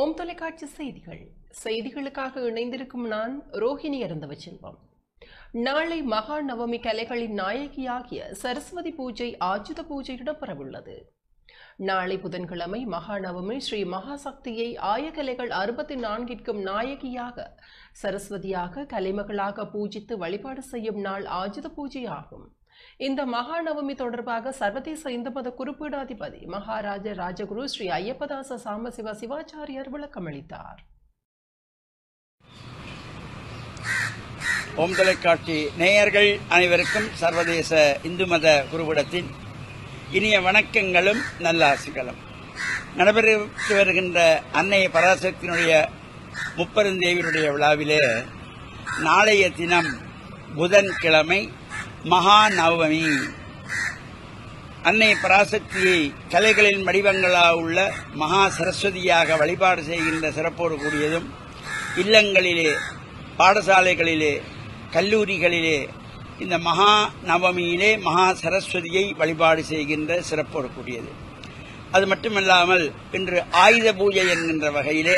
ஓம் தொலைக்காட்சி செய்திகள். செய்திகளுக்காக இணைந்திருக்கும் நான் ரோஹிணி அருந்தவச்செல்வம். நாளை மகா நவமி கலைகளின் நாயகியாகிய சரஸ்வதி பூஜை ஆயுத பூஜை இடம்பெறவுள்ளது. நாளை புதன்கிழமை மகா நவமி ஸ்ரீ மகாசக்தியை ஆயகலைகள் 64ற்கும் நாயகியாக சரஸ்வதியாக கலைமகளாக பூஜித்து வழிபாடு செய்யும் நாள் ஆயுத பூஜை ஆகும். இந்த மகாநவமி தொடர்பாக சர்வதேச இந்து மத குறிப்பீடாதிபதி மகாராஜ ராஜகுரு ஸ்ரீ ஐயப்பதாச சாமசிவ சிவாச்சாரியர் விளக்கமளித்தார். ஓம் தொலைக்காட்சி நேயர்கள் அனைவருக்கும் சர்வதேச இந்து மத குருவிடத்தின் இனிய வணக்கங்களும் நல்லாசிகளும். நடைபெற்று வருகின்ற அன்னை பராசக்தியினுடைய முப்பெருந்தேவியருடைய விழாவிலே நாளைய தினம் புதன்கிழமை மகா நவமி. அன்னை பராசக்தியை கலைகளின் வடிவங்களாக உள்ள மகா சரஸ்வதியாக வழிபாடு செய்கின்ற சிறப்போடு கூடியதும், இல்லங்களிலே, பாடசாலைகளிலே, கல்லூரிகளிலே இந்த மகா நவமியிலே மகா சரஸ்வதியை வழிபாடு செய்கின்ற சிறப்போடு கூடியது. அது மட்டுமல்லாமல் இன்று ஆயுத பூஜை என்கின்ற வகையிலே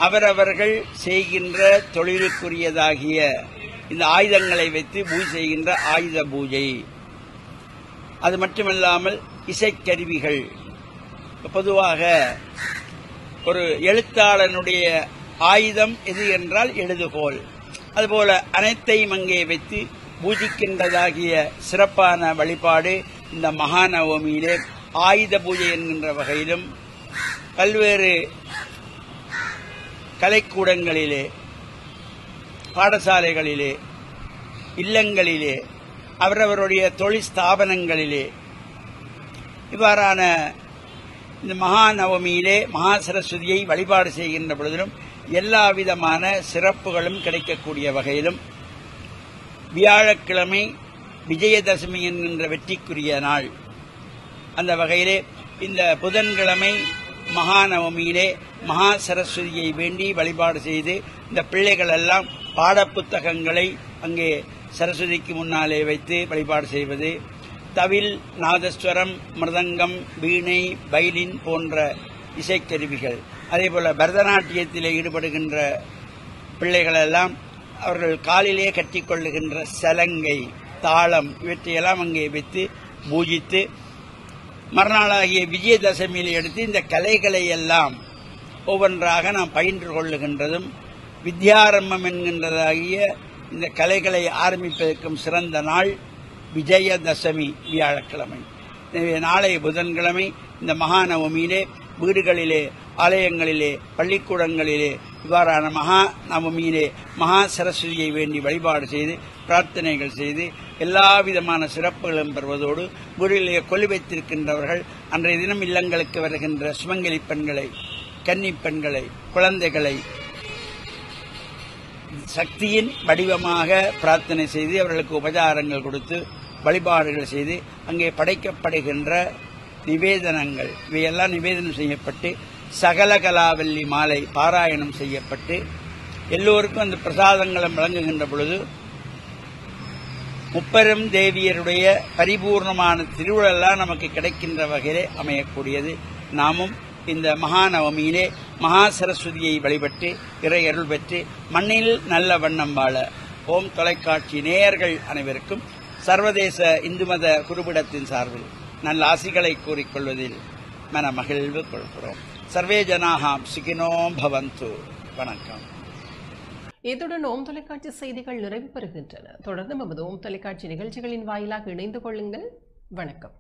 அவரவர்கள் செய்கின்ற தொழிலுக்குரியதாகிய இந்த ஆயுதங்களை வைத்து பூஜை செய்கின்ற ஆயுத பூஜை. அது மட்டுமல்லாமல் இசைக்கருவிகள். பொதுவாக ஒரு எழுத்தாளனுடைய ஆயுதம் எது என்றால் எழுதுகோல். அதுபோல அனைத்தையும் அங்கே வைத்து பூஜிக்கின்றதாகிய சிறப்பான வழிபாடு இந்த மகாநவமியிலே ஆயுத பூஜை என்கின்ற வகையிலும் பல்வேறு கலைக்கூடங்களிலே, பாடசாலைகளிலே, இல்லங்களிலே, அவரவருடைய தொழில் ஸ்தாபனங்களிலே இவ்வாறான இந்த மகா நவமியிலே மகா சரஸ்வதியை வழிபாடு செய்கின்ற பொழுதிலும் எல்லா விதமான சிறப்புகளும் கிடைக்கக்கூடிய வகையிலும் வியாழக்கிழமை விஜயதசமி என்கின்ற வெற்றிக்குரிய நாள். அந்த வகையிலே இந்த புதன்கிழமை மகா நவமியிலே மகா சரஸ்வதியை வேண்டி வழிபாடு செய்து இந்த பிள்ளைகள் எல்லாம் பாடப்புத்தகங்களை அங்கே சரஸ்வதிக்கு முன்னாலே வைத்து வழிபாடு செய்வது, தவில், நாதஸ்வரம், மிருதங்கம், வீணை, வயலின் போன்ற இசைக்கருவிகள், அதேபோல பரதநாட்டியத்திலே ஈடுபடுகின்ற பிள்ளைகள் எல்லாம் அவர்கள் காலிலே கட்டிக்கொள்ளுகின்ற சலங்கை, தாளம் இவற்றையெல்லாம் அங்கே வைத்து பூஜித்து மறுநாளாகிய விஜயதசமியில் எடுத்து இந்த கலைகளை எல்லாம் ஒவ்வொன்றாக நாம் பயின்று கொள்ளுகின்றதும், வித்யாரம்பம் என்கின்றதாகிய இந்த கலைகளை ஆரம்பிப்பதற்கும் சிறந்த நாள் விஜயதசமி வியாழக்கிழமை. எனவே நாளை புதன்கிழமை இந்த மகாநவமியிலே வீடுகளிலே, ஆலயங்களிலே, பள்ளிக்கூடங்களிலே இவ்வாறான மகா நவமியிலே மகா சரஸ்வதியை வேண்டி வழிபாடு செய்து பிரார்த்தனைகள் செய்து எல்லா விதமான சிறப்புகளும் பெறுவதோடு வீடுகளிலே கொல்லி வைத்திருக்கின்றவர்கள் அன்றைய தினம் இல்லங்களுக்கு வருகின்ற சுமங்கலி பெண்களை, கன்னி பெண்களை, குழந்தைகளை சக்தியின் வடிவமாக பிரார்த்தனை செய்து அவர்களுக்கு உபச்சாரங்கள் கொடுத்து வழிபாடுகள் செய்து அங்கே படைக்கப்படுகின்ற நிவேதனங்கள் இவையெல்லாம் நிவேதனம் செய்யப்பட்டு சகலகலாவல்லி மாலை பாராயணம் செய்யப்பட்டு எல்லோருக்கும் அந்த பிரசாதங்களும் வழங்குகின்ற பொழுது முப்பெரும் தேவியருடைய பரிபூர்ணமான திருவிழெல்லாம் நமக்கு கிடைக்கின்ற வகையிலே அமையக்கூடியது. நாமும் இந்த மகாநவமியிலே மகா சரஸ்வதியை வழிபட்டு இறை அருள் பெற்று மண்ணில் நல்ல வண்ணம் வாழ ஓம் தொலைக்காட்சி நேயர்கள் அனைவருக்கும் சர்வதேச இந்து மத குருபிடத்தின் சார்பில் நல்ல ஆசிகளை கூறிக்கொள்வதில் மன மகிழ்வு கொள்கிறோம். சர்வே ஜனாஹாம் சுகினோம் பவந்து. வணக்கம். இத்துடன் ஓம் தொலைக்காட்சி செய்திகள் நிறைவு பெறுகின்றன. தொடர்ந்து நமது ஓம் தொலைக்காட்சி நிகழ்ச்சிகளின் வாயிலாக இணைந்து கொள்ளுங்கள். வணக்கம்.